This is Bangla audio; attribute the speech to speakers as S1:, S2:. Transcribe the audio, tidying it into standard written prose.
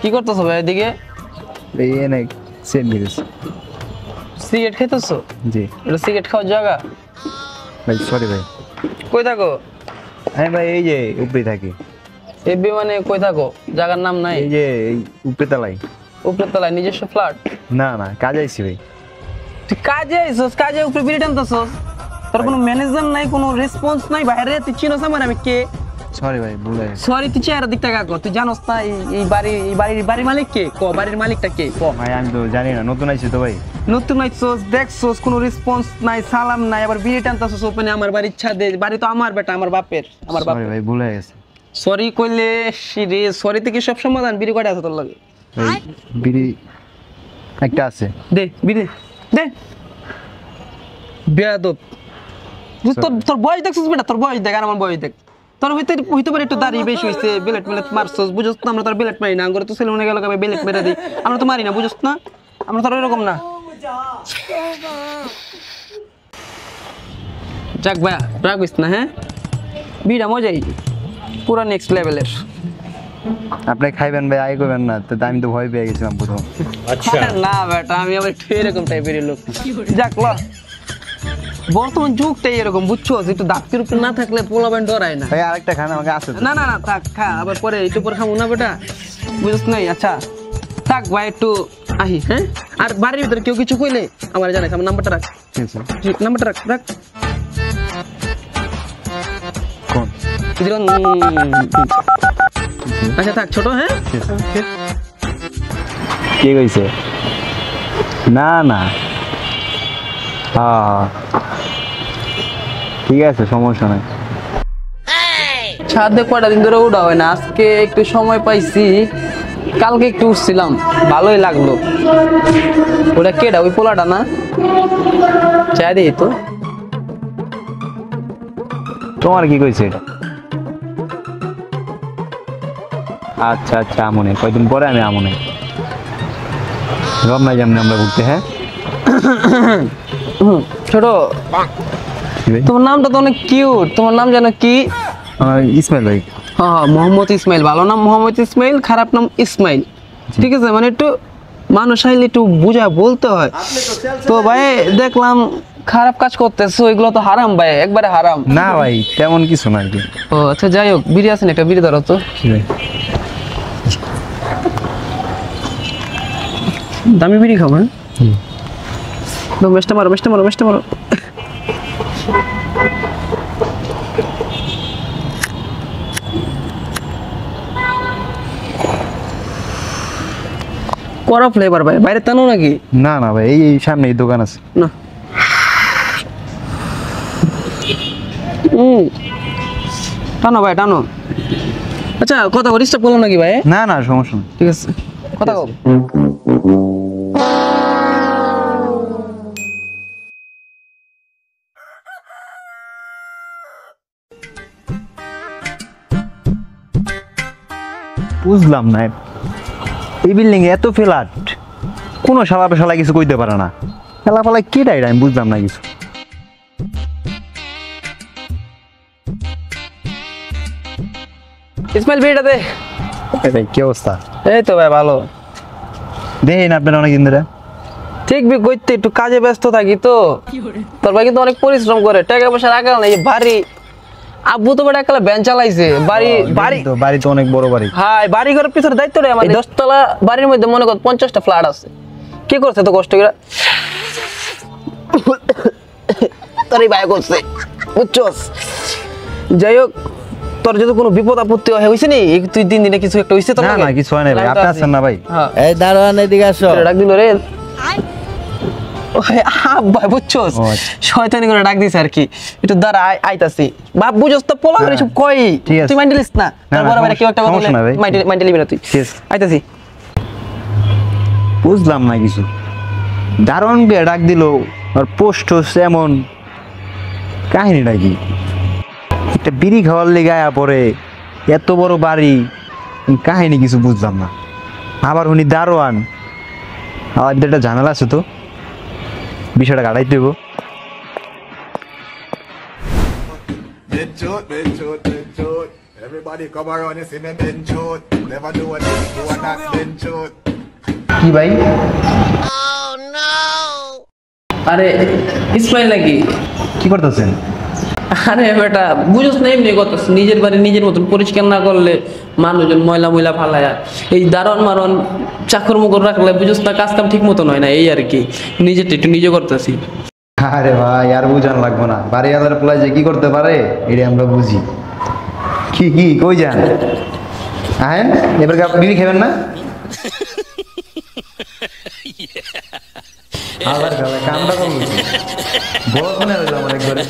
S1: কি করতেছ ভাই এদিকে?
S2: এই এনে সেম মিলস।
S1: সিগারেট খাইতেছো?
S2: জি।
S1: এটা সিগারেট খাওয়ার জায়গা?
S2: ভাই সরি ভাই।
S1: কই থাকো?
S2: হ্যাঁ ভাই এই যে উপরে থাকি।
S1: এবি মানে কই থাকো? জায়গার নাম নাই?
S2: এই যে উপরে তলায়।
S1: উপরে তলায় নিজস্ব ফ্ল্যাট?
S2: না না কাজে আইছি ভাই।
S1: তুই কাজে আইছস? কাজে উপরে বিড়ি টানতেছস? তোর কোনো ম্যানেজার নাই, কোনো রেসপন্স নাই? বাইরে তুই চিনোস আমার আমি কে?
S2: সরি ভাই ভুলে গেছি।
S1: সরি তুই চেহারা দিকটা কাকো, তুই জানোস না এই বাড়ির মালিক কে? ক বাড়ির মালিকটা কে? ক
S2: ভাই আমি তো জানি না, নতুন আইছি তো ভাই।
S1: নতুন আইছস, দেখছস কোনো রেসপন্স নাই, সালাম নাই, আবার বিড়ি টানতেছস ওপেনে আমার বাড়ির ছাদে। বাড়ি তো আমার বেটা, আমার বাপের, আমার বাপ।
S2: সরি ভাই ভুলে গেছি।
S1: সরি কইলে রে, সরিতে কি সব সমাধান? বিড়ি কয়টা আছে তোর লাগে?
S2: ভাই বিড়ি একটা আছে।
S1: দে বিড়ি দে। বেয়াদব। তোর বয়স দেখছিস বেটা? তোর বয়স দেখ আর আমার বয়স দেখ। তোর হইতে পারে একটু দাড়ি বেশি হইছে, বেলেট মারছস, বুঝছস না? আমরা তোর বেলেট মারি না, আঙ্গুরে তো ছেলে মনে গেল কবে বেলেট মেরে দিই, আমরা তো মারি না, বুঝছস না? আমরা তোর এরকম না। যাক ভাইয়া রাগ হইস না, হ্যাঁ? বিড়া মজাই পুরা নেক্সট লেভেলের।
S2: আপনি খাইবেন ভাই, আই করবেন না? তো আমি তো ভয় পেয়ে গেছিলাম প্রথম।
S1: আচ্ছা না বেটা, আমি আবার একটু এরকম টাইপের লোক। যাক ল, বর্তমান যুগটাই এরকম, বুঝছো? একটু দাঁতের উপর না থাকলে পোলাবেন ডরায় না।
S2: ভাই আরেকটা খান, আমাকে আছে।
S1: না না না থাক, খা আবার পরে একটু পরে খাবো না বেটা, বুঝছ নাই? আচ্ছা থাক ভাই, একটু আহি, হ্যাঁ? আর বাড়ির ভিতরে কেউ কিছু কইলে আমার জানাইস, আমার নাম্বারটা রাখ।
S2: ঠিক আছে।
S1: নাম্বারটা রাখ রাখ।
S2: কোন?
S1: আচ্ছা থাক ছোট, হ্যাঁ?
S2: কে কইছে? না না হ্যাঁ ঠিক আছে, সমস্যা নাই।
S1: ছাদে কয়টা দিন ধরে উঠা হয় না, আজকে একটু সময় পাইছি, কালকে একটু উঠছিলাম, ভালোই লাগলো। ওটা কেডা? ওই পোলাটা না? চাই দিই তো।
S2: তোমার কি কইছে এটা? আচ্ছা আচ্ছা, আমনে কয়দিন পরে আমি আমনে রমনা যামনে আমরা ঘুরতে। হ্যাঁ
S1: ছোট, তোমার নামটা তো অনেক কিউট, তোমার নাম জানো কি?
S2: ইসমাইল ভাই।
S1: হ্যাঁ মোহাম্মদ ইসমাইল, ভালো নাম মোহাম্মদ ইসমাইল, খারাপ নাম ইসমাইল, ঠিক আছে? মানে একটু মানুষ আইলে একটু বুঝা বলতে হয়। তো ভাই দেখলাম খারাপ কাজ করতেছো, এগুলো তো হারাম ভাই, একবারে হারাম।
S2: না ভাই তেমন কিছু না আর কি।
S1: ও আচ্ছা যাই হোক, বিড়ি আছেন? একটা বিড়ি ধরো তো। দামি বিড়ি খাবো, হ্যাঁ? মেশটা মারো, মেশটা মারো, মেশটা মারো। কড়া ফ্লেভার ভাই, বাইরে টানো নাকি?
S2: না না ভাই, এই সামনে এই দোকান আছে
S1: না। টানো ভাই টানো। আচ্ছা কথা বলিস, বললাম নাকি ভাই?
S2: না না সমস্যা নেই।
S1: ঠিক আছে কথা বল।
S2: বুঝলাম না, এই বিল্ডিং এ এত ফ্ল্যাট, কোনো শালা পেশালা কিছু কইতে পারে না। শালা ফালা কি ডাইরা আমি বুঝলাম না কিছু।
S1: ইসমাইল বিড়িটা দে।
S2: ভাই কি অবস্থা?
S1: এই তো ভাই ভালো।
S2: দেখেন আপনারা অনেকদিন ধরে।
S1: ঠিক বি কইতে একটু কাজে ব্যস্ত থাকি তো। তোর ভাই কিন্তু অনেক পরিশ্রম করে, টাকা পয়সা রাখা না। এই বাড়ি আব্বু তো বেটা একটা ভ্যান চালাইছে, বাড়ি
S2: তো অনেক বড় বাড়ি।
S1: হ্যাঁ বাড়ি ঘরের পিছনে দায়িত্ব রে আমার। 10 তলা বাড়ির মধ্যে মনে কর 50টা ফ্ল্যাট আছে। কি করছে তো কষ্ট করে? তোরই ভাই করছে, বুঝছস? যাই হোক, তোর যদি কোনো বিপদ আপত্তি হইছে নি, তুই দিন দিনে কিছু একটা হইছে তো?
S2: না না কিছু হয় না ভাই, আপনি আছেন না ভাই?
S3: এই দারোয়ান এদিকে আসো।
S1: ডাক দিল রে ভাই, বুঝছস? শয়তানি করে ডাক দিছে আর কি। একটু দাঁড়া আইতাছি। বাপ বুঝছস তো, পোলা করে সব কই, তুই মাইন্ড লিস না। তোর বড় ভাই কেউ একটা বলে মাইন্ড লিবি না তুই। আইতাছি।
S2: বুঝলাম না কিছু। দারোয়ান কে ডাক দিল আর পোস্ট হচ্ছে এমন, কাহিনীটা কি? একটা বিড়ি খাওয়ার লেগে আয়া পরে এত বড় বাড়ি, কাহিনী কিছু বুঝলাম না। আবার উনি দারোয়ান, আবার একটা ঝামেলা আছে তো, বিষয়টা কাটাইতে হইব।
S3: Ben shoot, Ben shoot, Ben shoot. Everybody come around and see me Ben shoot. Never do what you are not Ben shoot.
S2: কি ভাই?
S1: আরে ইসমাইল নাকি?
S2: কি করতেছেন?
S1: আরে বেটা বুঝোস না, এমনি কত নিজের বাড়ি নিজের মতন পরিষ্কার না করলে মানুষজন ময়লা ময়লা ফালায়, এই দারণ মারণ চাকর মুকর রাখলে বুঝোস না, কাজ কাম ঠিক মতন হয় না, এই আর কি নিজেরটা একটু নিজে করতেছি।
S2: আরে ভাই আর বুঝান লাগবো না, বাড়ি আলার পোলায় যে কি করতে পারে এটা আমরা বুঝি। কি কি কই যান? আহেন এবার বিড়ি খাবেন না? আবার খাবে কামটা করবো বড় মনে হলো আমার একবারে।